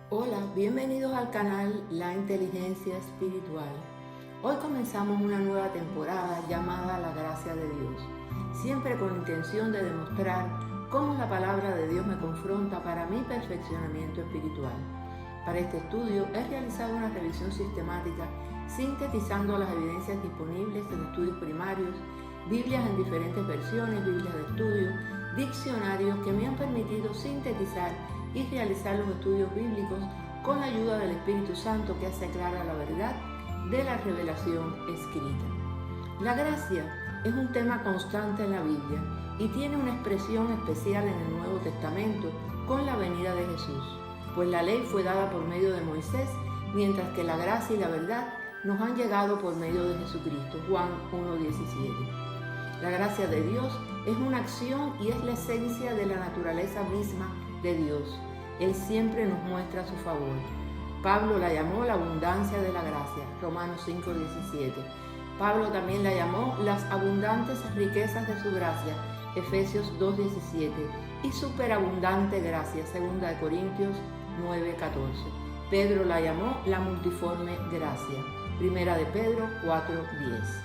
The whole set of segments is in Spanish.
Hola, bienvenidos al canal La Inteligencia Espiritual. Hoy comenzamos una nueva temporada llamada La Gracia de Dios, siempre con la intención de demostrar cómo la palabra de Dios me confronta para mi perfeccionamiento espiritual. Para este estudio he realizado una revisión sistemática sintetizando las evidencias disponibles en estudios primarios, Biblias en diferentes versiones, Biblias de estudio, diccionarios que me han permitido sintetizar y realizar los estudios bíblicos con la ayuda del Espíritu Santo que hace clara la verdad de la revelación escrita. La gracia es un tema constante en la Biblia y tiene una expresión especial en el Nuevo Testamento con la venida de Jesús, pues la ley fue dada por medio de Moisés, mientras que la gracia y la verdad nos han llegado por medio de Jesucristo. Juan 1:17. La gracia de Dios es una acción y es la esencia de la naturaleza misma de Dios. Él siempre nos muestra su favor. Pablo la llamó la abundancia de la gracia, Romanos 5:17. Pablo también la llamó las abundantes riquezas de su gracia, Efesios 2:17. Y superabundante gracia, 2 Corintios 9:14. Pedro la llamó la multiforme gracia, 1 Pedro 4:10.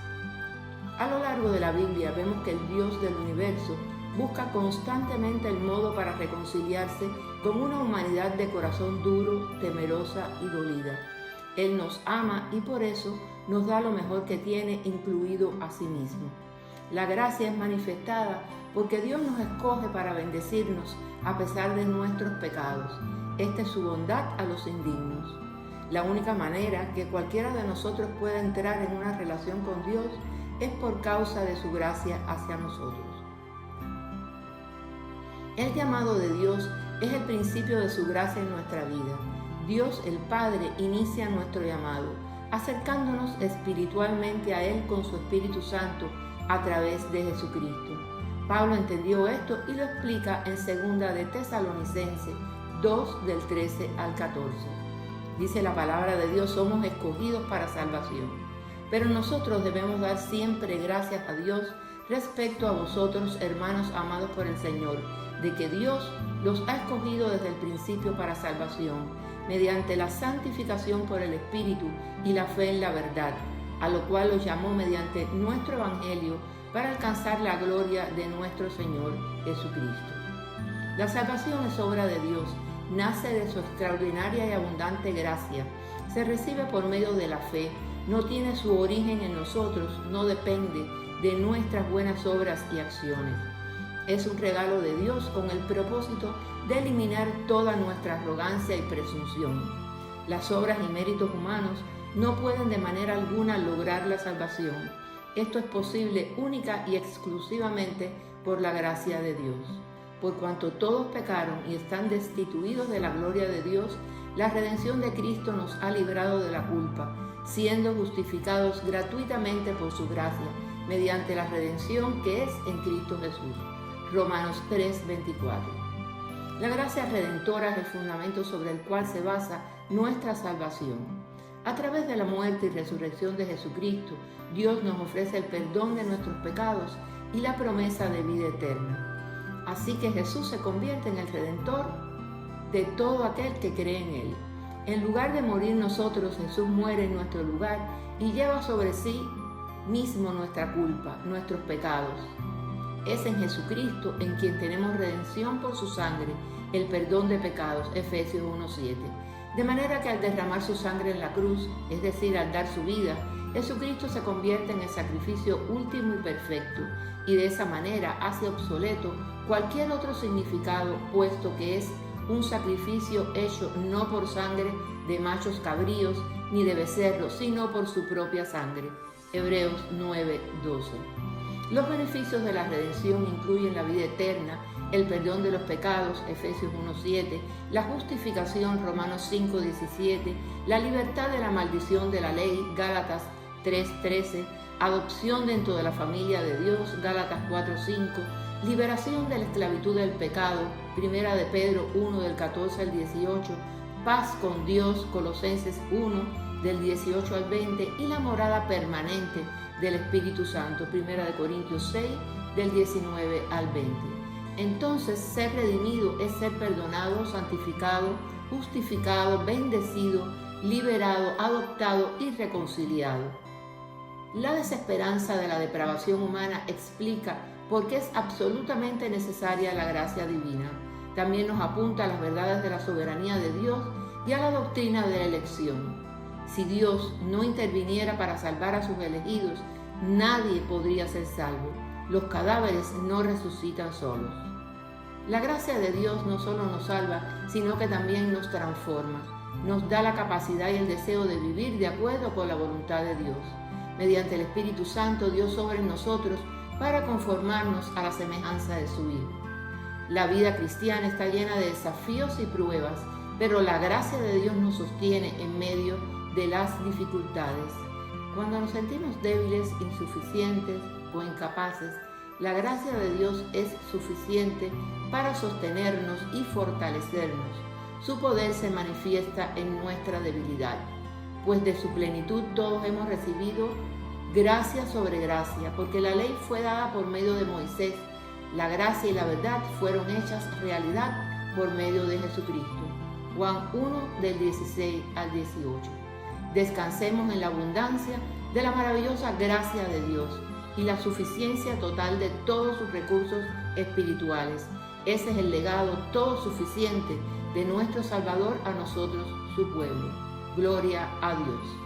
A lo largo de la Biblia vemos que el Dios del universo busca constantemente el modo para reconciliarse con una humanidad de corazón duro, temerosa y dolida. Él nos ama y por eso nos da lo mejor que tiene, incluido a sí mismo. La gracia es manifestada porque Dios nos escoge para bendecirnos a pesar de nuestros pecados. Esta es su bondad a los indignos. La única manera que cualquiera de nosotros pueda entrar en una relación con Dios es por causa de su gracia hacia nosotros. El llamado de Dios es el principio de su gracia en nuestra vida. Dios el Padre inicia nuestro llamado, acercándonos espiritualmente a Él con su Espíritu Santo a través de Jesucristo. Pablo entendió esto y lo explica en 2 de Tesalonicenses 2, del 13 al 14. Dice la palabra de Dios: somos escogidos para salvación. Pero nosotros debemos dar siempre gracias a Dios respecto a vosotros, hermanos amados por el Señor, de que Dios los ha escogido desde el principio para salvación, mediante la santificación por el Espíritu y la fe en la verdad, a lo cual los llamó mediante nuestro Evangelio para alcanzar la gloria de nuestro Señor Jesucristo. La salvación es obra de Dios, nace de su extraordinaria y abundante gracia, se recibe por medio de la fe, no tiene su origen en nosotros, no depende de nuestras buenas obras y acciones. Es un regalo de Dios con el propósito de eliminar toda nuestra arrogancia y presunción. Las obras y méritos humanos no pueden de manera alguna lograr la salvación. Esto es posible única y exclusivamente por la gracia de Dios. Por cuanto todos pecaron y están destituidos de la gloria de Dios, la redención de Cristo nos ha librado de la culpa, siendo justificados gratuitamente por su gracia, mediante la redención que es en Cristo Jesús. Romanos 3:24. La gracia redentora es el fundamento sobre el cual se basa nuestra salvación. A través de la muerte y resurrección de Jesucristo, Dios nos ofrece el perdón de nuestros pecados y la promesa de vida eterna. Así que Jesús se convierte en el Redentor de todo aquel que cree en Él. En lugar de morir nosotros, Jesús muere en nuestro lugar y lleva sobre sí mismo nuestra culpa, nuestros pecados. Es en Jesucristo en quien tenemos redención por su sangre, el perdón de pecados, Efesios 1:7. De manera que al derramar su sangre en la cruz, es decir, al dar su vida, Jesucristo se convierte en el sacrificio último y perfecto, y de esa manera hace obsoleto cualquier otro significado, puesto que es un sacrificio hecho no por sangre de machos cabríos ni de becerros, sino por su propia sangre. Hebreos 9:12. Los beneficios de la redención incluyen la vida eterna, el perdón de los pecados, Efesios 1:7, la justificación, Romanos 5:17, la libertad de la maldición de la ley, Gálatas 3:13, adopción dentro de la familia de Dios, Gálatas 4:5, liberación de la esclavitud del pecado, 1 de Pedro 1, del 14 al 18, paz con Dios, Colosenses 1, del 18 al 20, y la morada permanente del Espíritu Santo, 1 de Corintios 6, del 19 al 20. Entonces, ser redimido es ser perdonado, santificado, justificado, bendecido, liberado, adoptado y reconciliado. La desesperanza de la depravación humana explica por qué es absolutamente necesaria la gracia divina. También nos apunta a las verdades de la soberanía de Dios y a la doctrina de la elección. Si Dios no interviniera para salvar a sus elegidos, nadie podría ser salvo. Los cadáveres no resucitan solos. La gracia de Dios no solo nos salva, sino que también nos transforma. Nos da la capacidad y el deseo de vivir de acuerdo con la voluntad de Dios. Mediante el Espíritu Santo, Dios obra en nosotros para conformarnos a la semejanza de su Hijo. La vida cristiana está llena de desafíos y pruebas, pero la gracia de Dios nos sostiene en medio de las dificultades. Cuando nos sentimos débiles, insuficientes o incapaces, la gracia de Dios es suficiente para sostenernos y fortalecernos. Su poder se manifiesta en nuestra debilidad, pues de su plenitud todos hemos recibido gracia sobre gracia, porque la ley fue dada por medio de Moisés. La gracia y la verdad fueron hechas realidad por medio de Jesucristo. Juan 1, del 16 al 18. Descansemos en la abundancia de la maravillosa gracia de Dios y la suficiencia total de todos sus recursos espirituales. Ese es el legado todo suficiente de nuestro Salvador a nosotros, su pueblo. Gloria a Dios.